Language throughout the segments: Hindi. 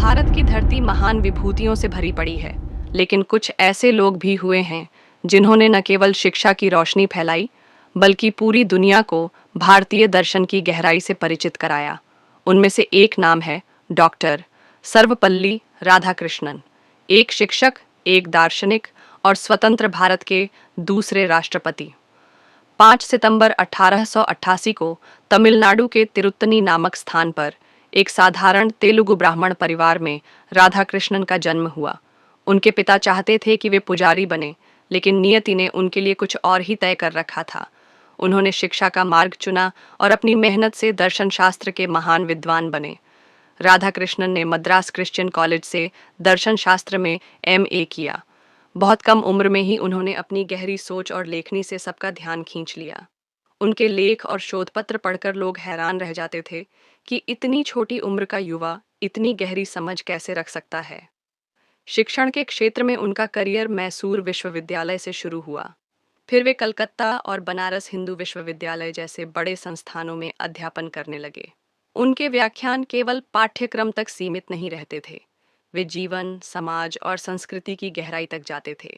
भारत की धरती महान विभूतियों से भरी पड़ी है, लेकिन कुछ ऐसे लोग भी हुए हैं जिन्होंने न केवल शिक्षा की रोशनी फैलाई, बल्कि पूरी दुनिया को भारतीय दर्शन की गहराई से परिचित कराया। उनमें से एक नाम है डॉक्टर सर्वपल्ली राधाकृष्णन, एक शिक्षक, एक दार्शनिक और स्वतंत्र भारत के दूसरे राष्ट्रपति। 5 सितंबर 1888 को तमिलनाडु के तिरुत्तनी नामक स्थान पर एक साधारण तेलुगु ब्राह्मण परिवार में राधाकृष्णन का जन्म हुआ। उनके पिता चाहते थे कि वे पुजारी बने, लेकिन नियति ने उनके लिए कुछ और ही तय कर रखा था। उन्होंने शिक्षा का मार्ग चुना और अपनी मेहनत से दर्शन शास्त्र के महान विद्वान बने। राधाकृष्णन ने मद्रास क्रिश्चियन कॉलेज से दर्शन शास्त्र में एमए किया। बहुत कम उम्र में ही उन्होंने अपनी गहरी सोच और लेखनी से सबका ध्यान खींच लिया। उनके लेख और शोध पत्र पढ़कर लोग हैरान रह जाते थे कि इतनी छोटी उम्र का युवा इतनी गहरी समझ कैसे रख सकता है। शिक्षण के क्षेत्र में उनका करियर मैसूर विश्वविद्यालय से शुरू हुआ। फिर वे कलकत्ता और बनारस हिंदू विश्वविद्यालय जैसे बड़े संस्थानों में अध्यापन करने लगे। उनके व्याख्यान केवल पाठ्यक्रम तक सीमित नहीं रहते थे, वे जीवन, समाज और संस्कृति की गहराई तक जाते थे।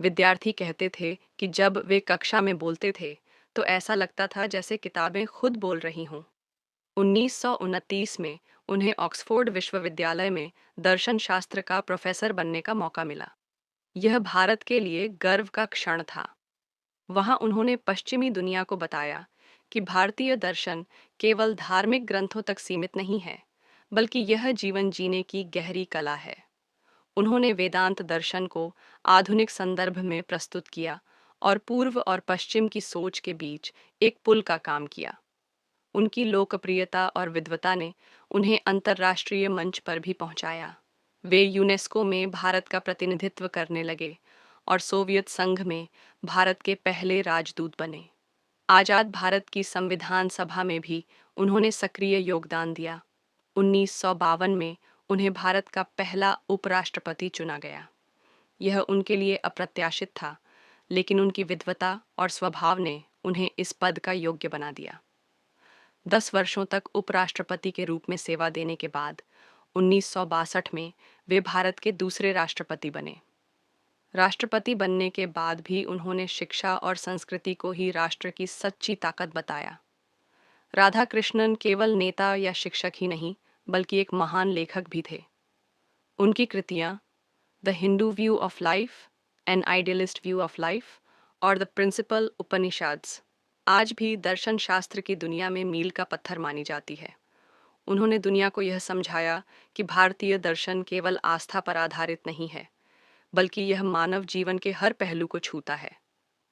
विद्यार्थी कहते थे कि जब वे कक्षा में बोलते थे तो ऐसा लगता था जैसे किताबें खुद बोल रही हों। 1929 में उन्हें ऑक्सफोर्ड विश्वविद्यालय में दर्शन शास्त्र का प्रोफेसर बनने का मौका मिला। यह भारत के लिए गर्व का क्षण था। वहां उन्होंने पश्चिमी दुनिया को बताया कि भारतीय दर्शन केवल धार्मिक ग्रंथों तक सीमित नहीं है, बल्कि यह जीवन जीने की गहरी कला है। उन्होंने वेदांत दर्शन को आधुनिक संदर्भ में प्रस्तुत किया और पूर्व और पश्चिम की सोच के बीच एक पुल का काम किया। उनकी लोकप्रियता और विद्वता ने उन्हें अंतर्राष्ट्रीय मंच पर भी पहुंचाया। वे यूनेस्को में भारत का प्रतिनिधित्व करने लगे और सोवियत संघ में भारत के पहले राजदूत बने। आजाद भारत की संविधान सभा में भी उन्होंने सक्रिय योगदान दिया। 1952 में उन्हें भारत का पहला उपराष्ट्रपति चुना गया। यह उनके लिए अप्रत्याशित था, लेकिन उनकी विद्वता और स्वभाव ने उन्हें इस पद का योग्य बना दिया। 10 वर्षों तक उपराष्ट्रपति के रूप में सेवा देने के बाद 1962 में वे भारत के दूसरे राष्ट्रपति बने। राष्ट्रपति बनने के बाद भी उन्होंने शिक्षा और संस्कृति को ही राष्ट्र की सच्ची ताकत बताया। राधाकृष्णन केवल नेता या शिक्षक ही नहीं, बल्कि एक महान लेखक भी थे। उनकी कृतियां the Hindu view of life, an idealist view of life और द प्रिंसिपल उपनिषद्स आज भी दर्शन शास्त्र की दुनिया में मील का पत्थर मानी जाती है। उन्होंने दुनिया को यह समझाया कि भारतीय दर्शन केवल आस्था पर आधारित नहीं है, बल्कि यह मानव जीवन के हर पहलू को छूता है।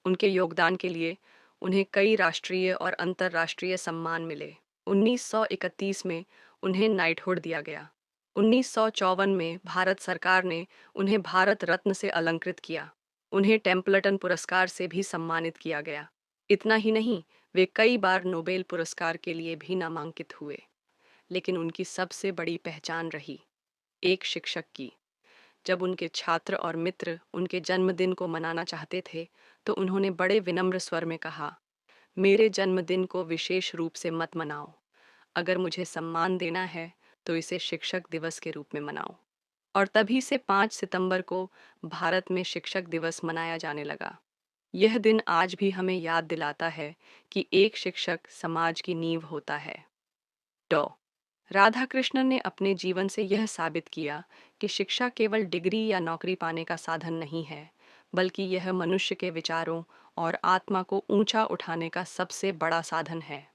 उनके योगदान के लिए उन्हें कई राष्ट्रीय और अंतर्राष्ट्रीय सम्मान मिले। 1931 में उन्हें नाइटहुड दिया गया। 1954 में भारत सरकार ने उन्हें भारत रत्न से अलंकृत किया। उन्हें टेम्पल्टन पुरस्कार से भी सम्मानित किया गया। इतना ही नहीं, वे कई बार नोबेल पुरस्कार के लिए भी नामांकित हुए। लेकिन उनकी सबसे बड़ी पहचान रही एक शिक्षक की। जब उनके छात्र और मित्र उनके जन्मदिन को मनाना चाहते थे, तो उन्होंने बड़े विनम्र स्वर में कहा, मेरे जन्मदिन को विशेष रूप से मत मनाओ। अगर मुझे सम्मान देना है तो इसे शिक्षक दिवस के रूप में मनाओ। और तभी से 5 सितंबर को भारत में शिक्षक दिवस मनाया जाने लगा। यह दिन आज भी हमें याद दिलाता है कि एक शिक्षक समाज की नींव होता है। डॉ राधाकृष्णन ने अपने जीवन से यह साबित किया कि शिक्षा केवल डिग्री या नौकरी पाने का साधन नहीं है, बल्कि यह मनुष्य के विचारों और आत्मा को ऊंचा उठाने का सबसे बड़ा साधन है।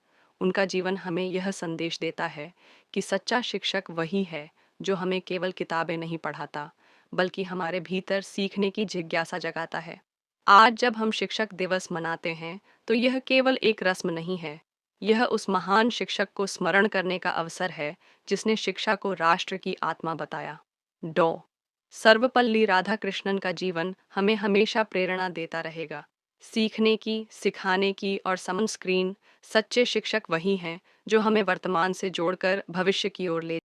उनका जीवन हमें यह संदेश देता है कि सच्चा शिक्षक वही है जो हमें केवल किताबें नहीं पढ़ाता, बल्कि हमारे भीतर सीखने की जिज्ञासा जगाता है। आज जब हम शिक्षक दिवस मनाते हैं, तो यह केवल एक रस्म नहीं है, यह उस महान शिक्षक को स्मरण करने का अवसर है जिसने शिक्षा को राष्ट्र की आत्मा बताया। डॉ सर्वपल्ली राधाकृष्णन का जीवन हमें हमेशा प्रेरणा देता रहेगा। सीखने की, सिखाने की और समन स्क्रीन सच्चे शिक्षक वही हैं जो हमें वर्तमान से जोड़कर भविष्य की ओर ले